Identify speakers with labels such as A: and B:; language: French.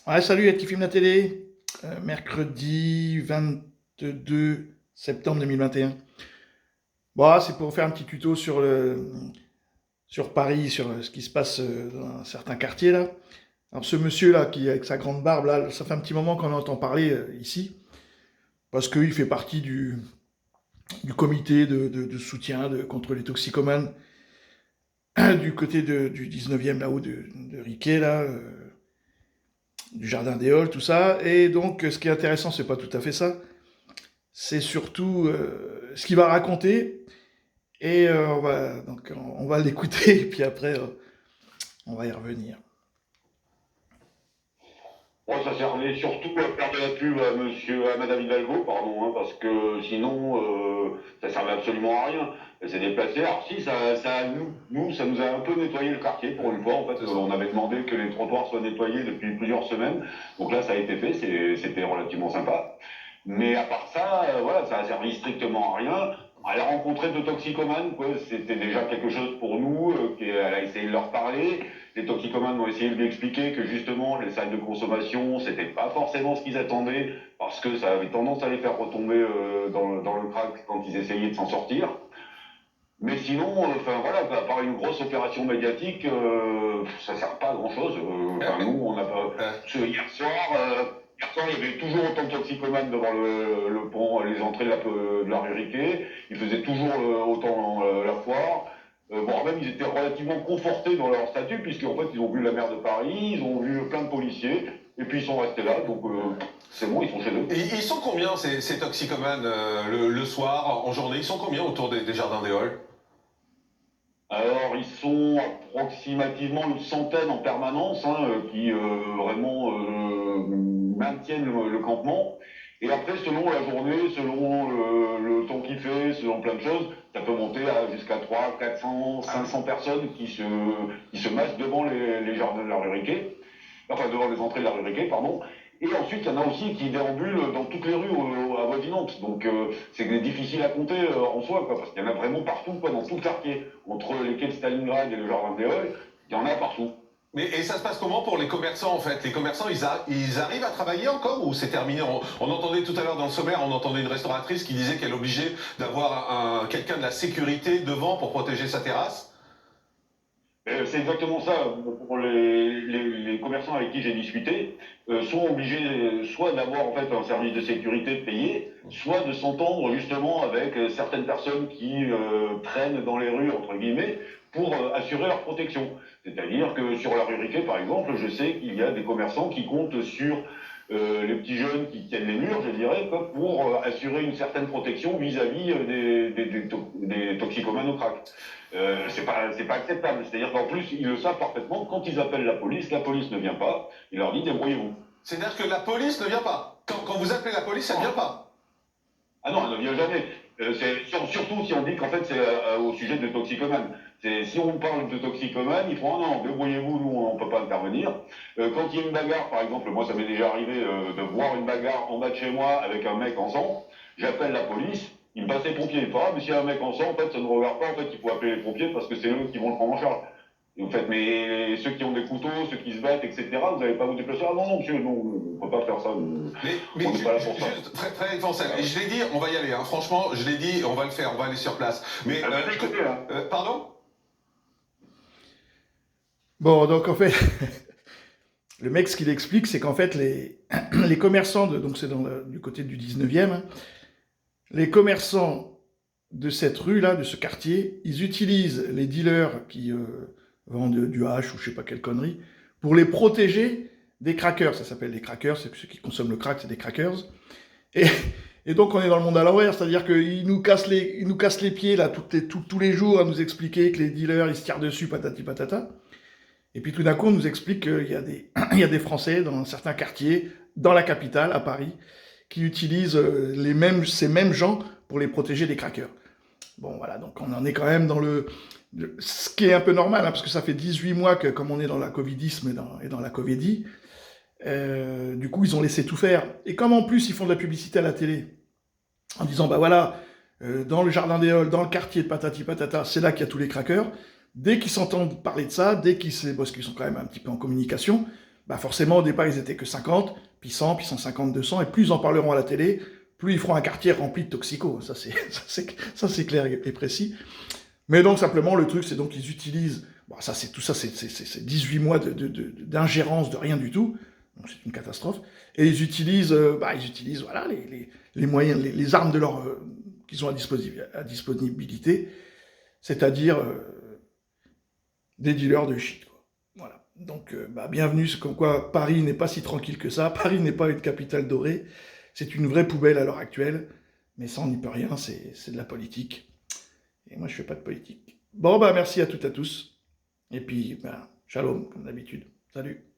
A: Ouais, salut, à qui filme la télé? Mercredi 22 septembre 2021. Bon, c'est pour faire un petit tuto sur Paris, sur ce qui se passe dans un certain quartier là. Alors ce monsieur là, qui avec sa grande barbe là, ça fait un petit moment qu'on entend parler ici, parce qu'il fait partie du comité de soutien contre les toxicomanes du côté du 19e là-haut de Riquet là, du Jardin des Halles, tout ça. Et donc ce qui est intéressant, c'est pas tout à fait ça. C'est surtout ce qu'il va raconter. Et on va l'écouter, et puis après, on va y revenir.
B: Moi, ça servait surtout à faire de la pub à à Madame Hidalgo, pardon, hein, parce que sinon, ça servait absolument à rien. Elle s'est déplacée. Alors si, ça nous a un peu nettoyé le quartier pour une fois. En fait,
C: C'est ça.
B: on avait demandé que les trottoirs soient nettoyés depuis plusieurs semaines. Donc là, ça a été fait. C'était relativement sympa. Mais à part ça, voilà, ça a servi strictement à rien. Elle a rencontré deux toxicomanes, quoi. C'était déjà quelque chose pour nous. Elle a essayé de leur parler. Les toxicomanes ont essayé de lui expliquer que justement les salles de consommation, c'était pas forcément ce qu'ils attendaient, parce que ça avait tendance à les faire retomber dans le crack quand ils essayaient de s'en sortir. Mais sinon, enfin voilà, à part une grosse opération médiatique, ça sert pas à grand chose. Enfin nous, on n'a pas.
C: Euh,
B: Hier soir, il y avait toujours autant de toxicomanes devant le pont, les entrées de la rue Riquet. Ils faisaient toujours autant la foire. Bon, même ils étaient relativement confortés dans leur statut, puisqu'en fait, ils ont vu la maire de Paris, ils ont vu plein de policiers, et puis ils sont restés là, donc c'est bon, ils sont chez eux.
C: et ils sont combien ces toxicomanes le soir, en journée? Ils sont combien autour des jardins des Halles?
B: Alors, ils sont approximativement une centaine en permanence, hein, qui vraiment maintiennent le campement. Et après, selon la journée, selon le temps qu'il fait, selon plein de choses, ça peut monter à jusqu'à 300, 400,
C: Ah
B: 500 personnes qui se massent devant les jardins de la rue Riquet, enfin devant les entrées de la rue Riquet, pardon. Et ensuite, il y en a aussi qui déambulent dans toutes les rues avoisinantes. Donc, c'est difficile à compter en soi, quoi, parce qu'il y en a vraiment partout, quoi, dans tout le quartier. Entre les quais de Stalingrad et le jardin des Halles, il y en a partout.
C: Mais et ça se passe comment pour les commerçants en fait? Les commerçants, ils arrivent à travailler encore ou c'est terminé? On entendait tout à l'heure dans le sommaire, on entendait une restauratrice qui disait qu'elle obligeait d'avoir quelqu'un de la sécurité devant pour protéger sa terrasse.
B: C'est exactement ça. Pour les commerçants avec qui j'ai discuté, sont obligés soit d'avoir en fait un service de sécurité payé, soit de s'entendre justement avec certaines personnes qui traînent dans les rues entre guillemets pour assurer leur protection. C'est-à-dire que sur la rue Riquet, par exemple, je sais qu'il y a des commerçants qui comptent sur les petits jeunes qui tiennent les murs, je dirais, quoi, pour assurer une certaine protection vis-à-vis des toxicomanes au crack. C'est pas acceptable. C'est-à-dire qu'en plus, ils le savent parfaitement. Quand ils appellent la police ne vient pas. Il leur dit débrouillez-vous.
C: C'est-à-dire que la police ne vient pas. Quand vous appelez la police, elle ne vient pas.
B: Ah non, elle ne vient jamais. Surtout si on dit qu'en fait c'est au sujet de toxicomanes. Si on parle de toxicomanes, ils font ah non, débrouillez-vous, nous on ne peut pas intervenir. Quand il y a une bagarre, par exemple, moi ça m'est déjà arrivé de voir une bagarre en bas de chez moi avec un mec en sang, j'appelle la police, il me passe les pompiers. Il fait ah mais s'il y a un mec en sang, en fait ça ne regarde pas, en fait il faut appeler les pompiers parce que c'est eux qui vont le prendre en charge. Et vous faites, mais ceux qui ont des couteaux, ceux qui se battent, etc., vous n'allez pas vous déplacer. Ah non, non, monsieur, non, on ne peut pas faire ça.
C: Mais
B: On n'est pas là pour ça.
C: juste très très Foncel, et je l'ai dit, on va y aller. Hein. Franchement, je l'ai dit, on va le faire, on va aller sur place. Mais
B: Ah, bah, écoutez, hein.
C: pardon?
A: Bon, donc en fait, le mec, ce qu'il explique, c'est qu'en fait, les commerçants, donc c'est du côté du 19e, hein, les commerçants de cette rue-là, de ce quartier, ils utilisent les dealers qui vendent du hash ou je sais pas quelle connerie, pour les protéger des crackers. Ça s'appelle les crackers, c'est ceux qui consomment le crack, c'est des crackers. Et, et donc on est dans le monde à l'envers, c'est-à-dire qu'ils ils nous cassent les pieds là tous les jours à nous expliquer que les dealers ils se tirent dessus, patati patata. Et puis tout d'un coup on nous explique qu'il y a il y a des Français dans certains quartiers, dans la capitale, à Paris, qui utilisent ces mêmes gens pour les protéger des crackers. Bon voilà, donc on en est quand même dans ce qui est un peu normal, hein, parce que ça fait 18 mois que comme on est dans la covidisme et dans la comédie, du coup, ils ont laissé tout faire. Et comme en plus, ils font de la publicité à la télé, en disant, bah voilà, dans le jardin des Halles, dans le quartier de patati patata, c'est là qu'il y a tous les craqueurs. Dès qu'ils s'entendent parler de ça, parce qu'ils sont quand même un petit peu en communication, bah forcément, au départ, ils étaient que 50, puis 100, puis 150, 200, et plus ils en parleront à la télé, plus ils feront un quartier rempli de toxicos. Ça, c'est clair et précis. Mais donc, simplement, le truc, c'est donc qu'ils utilisent... Bon, ça, c'est tout ça, c'est 18 mois d'ingérence de rien du tout. Donc, c'est une catastrophe. Et ils utilisent voilà, les moyens, les armes qu'ils ont à disponibilité, c'est-à-dire des dealers de shit, quoi. Voilà. Donc, bienvenue, c'est comme quoi Paris n'est pas si tranquille que ça. Paris n'est pas une capitale dorée. C'est une vraie poubelle à l'heure actuelle. Mais ça, on n'y peut rien, c'est de la politique. Et moi, je fais pas de politique. Bon, merci à toutes et à tous. Et puis, shalom, comme d'habitude. Salut.